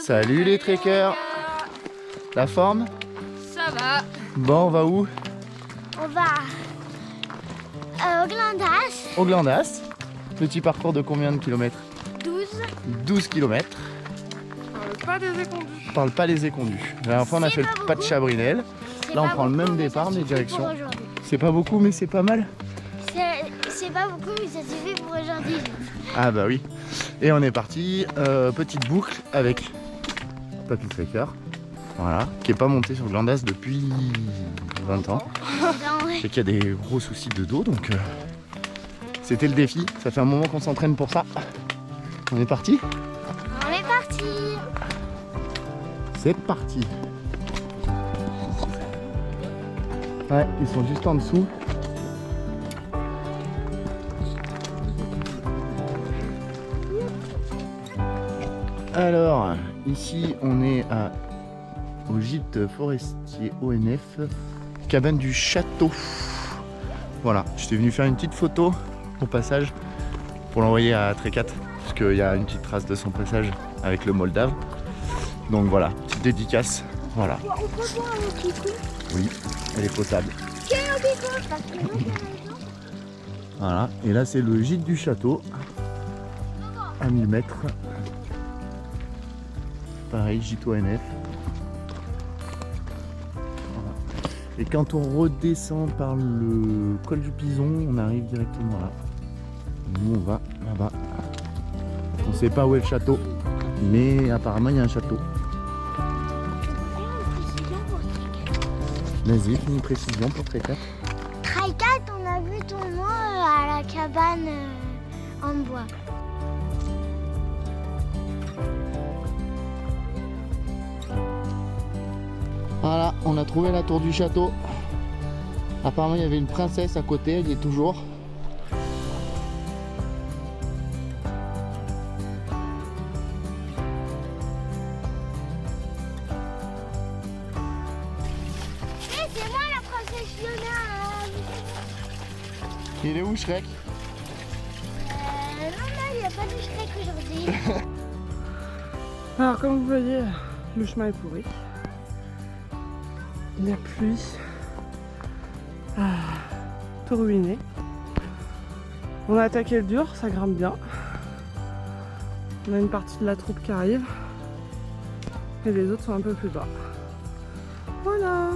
Salut les trekkers. La forme? Ça va. Bon, on va où? On va au Glandas. Au Glandas. Petit parcours de combien de kilomètres? 12. 12 kilomètres. Pas des écondus. Par le Palais Écondu. La dernière fois on a C'est fait pas le beaucoup. pas de Chabrinel. C'est Là on pas prend le beaucoup, même mais départ ça mais suffit direction. pour aujourd'hui. C'est pas beaucoup mais c'est pas mal. C'est pas beaucoup, mais ça suffit pour aujourd'hui. Ah bah oui. Et on est parti, petite boucle avec Papy Trekker. Voilà, qui est pas monté sur Glandas depuis 20 ans. Et qui a des gros soucis de dos donc c'était le défi. Ça fait un moment qu'on s'entraîne pour ça. On est parti? On est parti. C'est parti. Ouais, ils sont juste en dessous. Alors, ici on est au gîte forestier ONF, cabane du château. Voilà, j'étais venu faire une petite photo au passage pour l'envoyer à Trekat, parce qu'il y a une petite trace de son passage avec le Moldave. Donc voilà, petite dédicace. Voilà. On peut boire un petit coup. Oui, elle est potable. Parce que nous, Voilà, et là c'est le gîte du château à 1000 mètres. Pareil, gîte ONF. Voilà. Et quand on redescend par le col du Pison, on arrive directement là. Nous on va là-bas. On sait pas où est le château, mais apparemment il y a un château. Vas-y, fais une précision pour Trekat. Trekat, on a vu ton nom à la cabane en bois. Voilà, on a trouvé la tour du château. Apparemment, il y avait une princesse à côté, elle y est toujours. C'est moi la princesse Fiona. Il est où Shrek? Non, il n'y a pas de Shrek aujourd'hui. Alors comme vous voyez, le chemin est pourri. La pluie a tout ruiné. On a attaqué le dur, ça grimpe bien. On a une partie de la troupe qui arrive. Et les autres sont un peu plus bas. Voilà.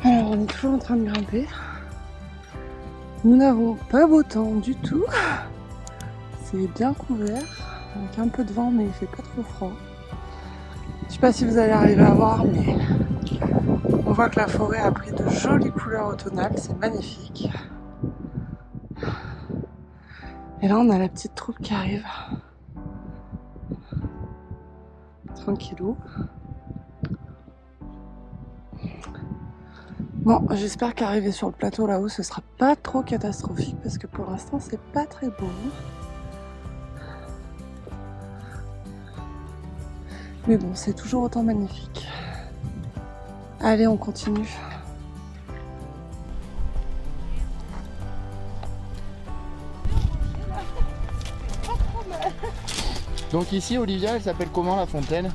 Alors on est toujours en train de grimper. Nous n'avons pas beau temps du tout. C'est bien couvert, avec un peu de vent mais il fait pas trop froid. Je sais pas si vous allez arriver à voir mais on voit que la forêt a pris de jolies couleurs automnales, c'est magnifique. Et là on a la petite troupe qui arrive. Tranquillou. Bon, j'espère qu'arriver sur le plateau là-haut, ce sera pas trop catastrophique parce que pour l'instant, c'est pas très beau. Mais bon, c'est toujours autant magnifique. Allez, on continue. Donc ici, Olivia, elle s'appelle comment la fontaine?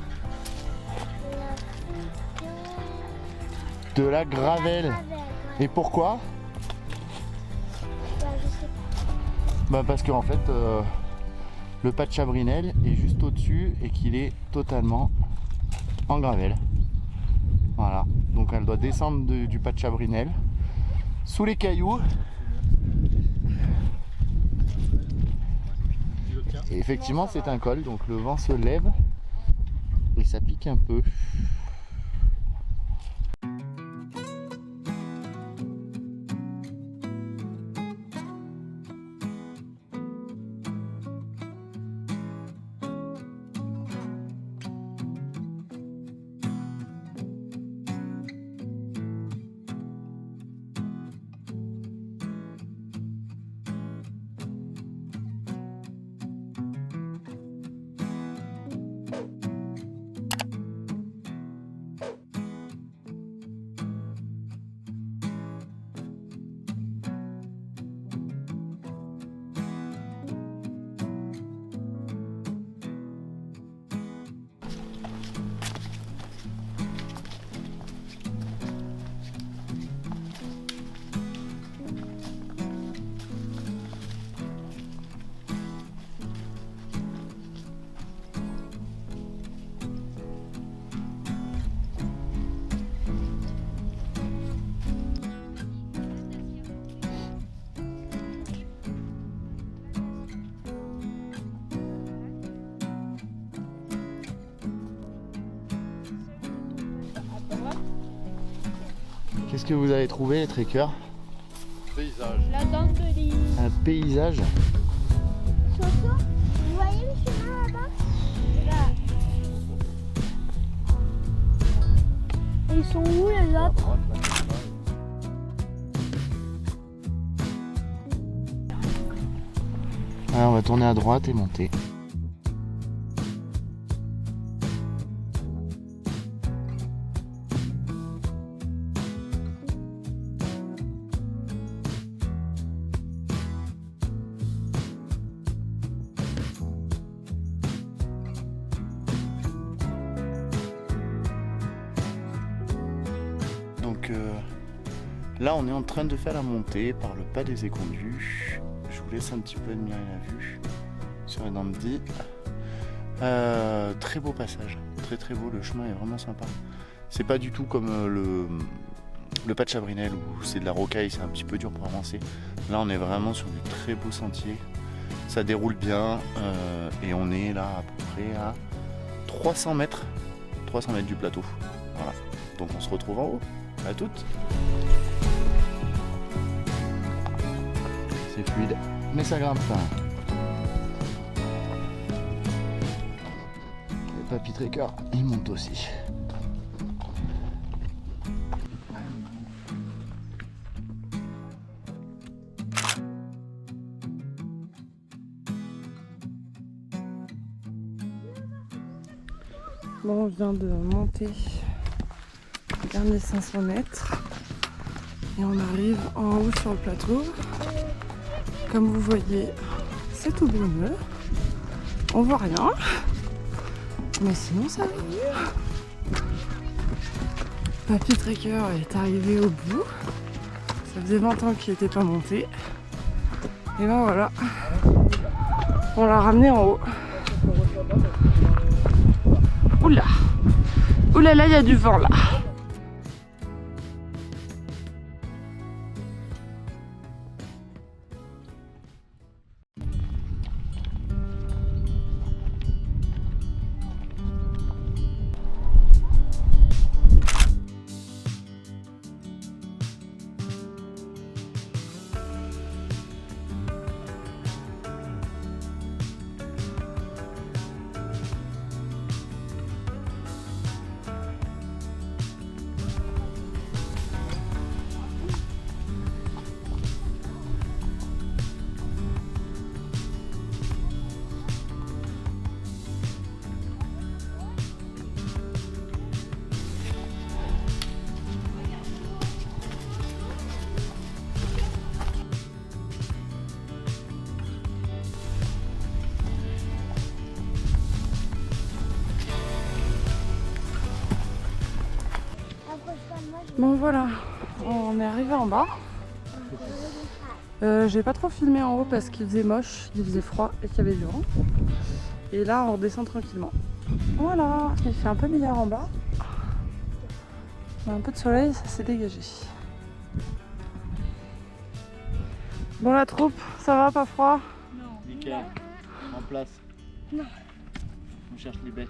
De la Gravelle. Et pourquoi? Je sais Bah parce qu'en fait, le pas de Chabrinel est juste au-dessus et qu'il est totalement en gravelle. Voilà, donc elle doit descendre du pas de Chabrinel sous les cailloux. Et effectivement, c'est un col, donc le vent se lève et ça pique un peu. Qu'est-ce que vous avez trouvé, les trekkers? Paysage. La dent de l'île. Un paysage. Soso, vous voyez le chemin là-bas? Là. Et ils sont où les autres? Alors on va tourner à droite et monter. Donc là on est en train de faire la montée par le pas des Écondus. Je vous laisse un petit peu admirer la vue sur les Dandy. Très beau passage, très beau, le chemin est vraiment sympa. C'est pas du tout comme le pas de Chabrinel où c'est de la rocaille, c'est un petit peu dur pour avancer. Là on est vraiment sur du très beau sentier, ça déroule bien et on est là à peu près à 300 mètres du plateau. Voilà, donc on se retrouve en haut. À toutes. C'est fluide, mais ça grimpe pas. Les papy trekkers, ils montent aussi. Bon, on vient de monter les derniers 500 mètres et on arrive en haut sur le plateau. Comme vous voyez, c'est tout brumeux, on voit rien, mais sinon ça va. Papy Trekker est arrivé au bout, ça faisait 20 ans qu'il n'était pas monté, et ben voilà, on l'a ramené en haut. Oula, oula là il y a du vent là. Bon voilà, on est arrivé en bas. J'ai pas trop filmé en haut parce qu'il faisait moche, il faisait froid et qu'il y avait du vent. Et là on redescend tranquillement. Voilà, il fait un peu meilleur en bas. Il y a un peu de soleil, ça s'est dégagé. Bon la troupe, ça va, pas froid? Nickel, en place. Non. On cherche les bêtes.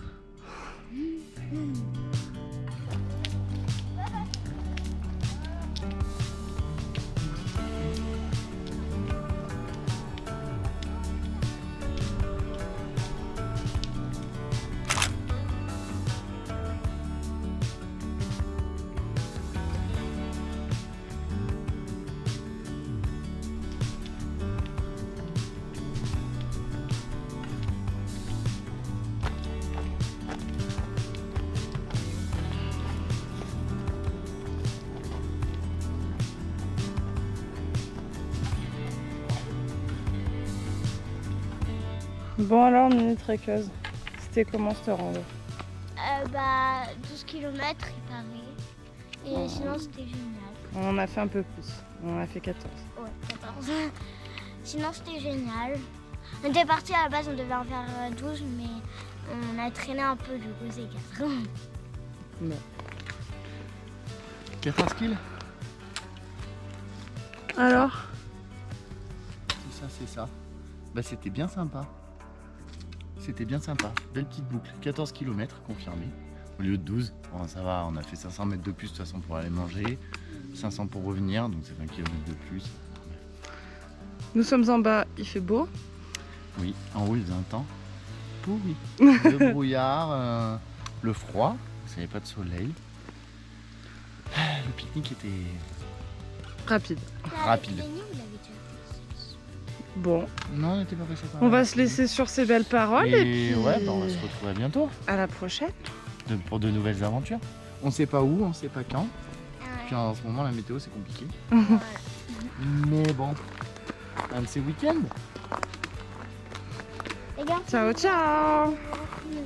Bon alors mini trekkeuse, c'était comment ce rando? 12 km il paraît. Et sinon c'était génial. On en a fait un peu plus, on en a fait 14. Ouais, 14. Sinon c'était génial. On était parti à la base, on devait en faire 12, mais on a traîné un peu, du coup c'est 4. Bon. 14 kills. Alors? C'est ça. Bah c'était bien sympa. C'était bien sympa. Belle petite boucle. 14 km confirmé. Au lieu de 12. Bon ça va, on a fait 500 mètres de plus de toute façon pour aller manger. 500 pour revenir, donc c'est 20 km de plus. Nous sommes en bas, il fait beau. Oui, en haut il faisait un temps pourri. Le brouillard, le froid, il n'y avait pas de soleil. Le pique-nique était Rapide. rapide. Lenny, vous l'avez déjà fait? Bon, Non, on n'était pas passé par on là. va se laisser sur ces belles paroles et puis ouais, bah, on va se retrouver à bientôt à la prochaine. pour de nouvelles aventures. On sait pas où, on sait pas quand. Puis Ouais. en ce moment la météo c'est compliqué. Voilà. Mais bon, un de ces week-ends. Les gars, Ciao, ciao. oui.